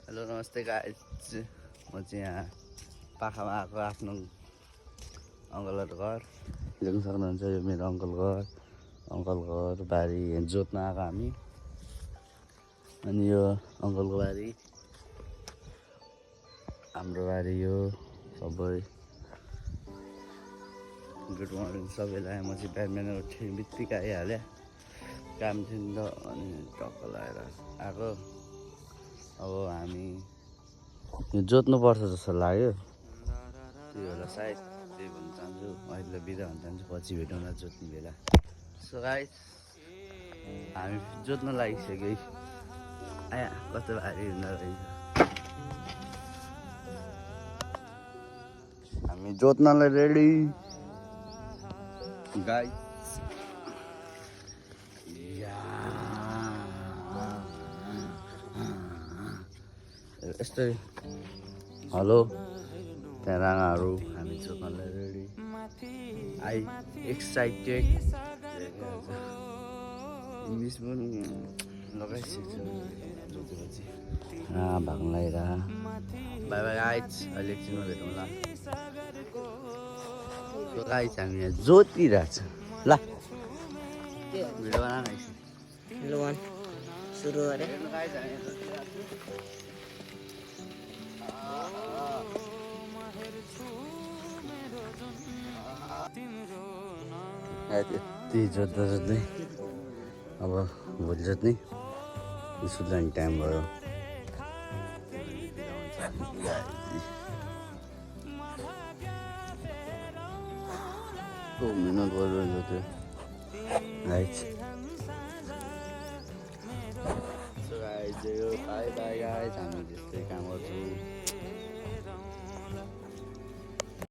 Hello नमस्ते guys, म चाहिँ यहाँ पाखामा आएको आफ्नो अङ्कलहरूको घर देख्न सक्नुहुन्छ। यो मेरो अङ्कलको घर बारी जोत्न आएको हामी। अनि यो अङ्कलको बारी, हाम्रो बारी यो सबै। गुड मर्निङ सबैलाई। म चाहिँ बिहान उठ्ने बित्तिकै आइहालेँ, काम थियो नि त, अनि टक्क लगाएर आएको। अब हामी यो जोत्नुपर्छ जस्तो लाग्यो, त्यही होला सायद, त्यही भन्न चाहन्छु। अहिले बिदा भन्न चाहन्छु, पछि भेटौँला जोत्ने बेला। सो गाइस, हामी जोत्न लागिसक्यो। आया कस्तो भारी हुँदो रहेछ। हामी जोत्नलाई रेडी गाइस। यस्तै हेलो, त्यहाँ राँगाहरू, हामी जोत्नलाई रेडी। I excited. इङ्ग्लिस पनि लगाइसकेको छु जोतेपछि। भाग्न लगाइरह। बाई बाई गाइस, अहिले एकछिनमा भेटौँला। गाइस हामी यहाँ जोतिरहेछ। ल भिडियो बना न एकछिन। सुरु गरे यति जोत्दै अब भोलि जोत्ने सुत्ने टाइम भयो। मिहिनेत गरेर जोत्यो guys. So guys, bye bye guys, हामी त्यस्तै काम गर्छौँ।